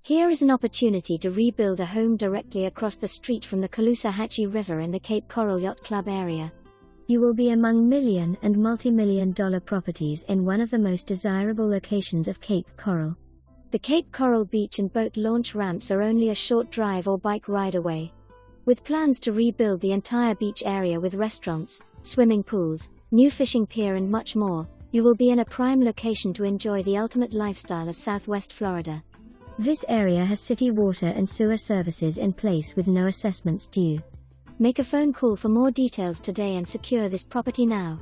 Here is an opportunity to rebuild a home directly across the street from the Caloosahatchee River in the Cape Coral Yacht Club area. You will be among million and multi-million-dollar properties in one of the most desirable locations of Cape Coral. The Cape Coral beach and boat launch ramps are only a short drive or bike ride away. With plans to rebuild the entire beach area with restaurants, swimming pools, new fishing pier and much more, you will be in a prime location to enjoy the ultimate lifestyle of Southwest Florida. This area has city water and sewer services in place with no assessments due. Make a phone call for more details today and secure this property now.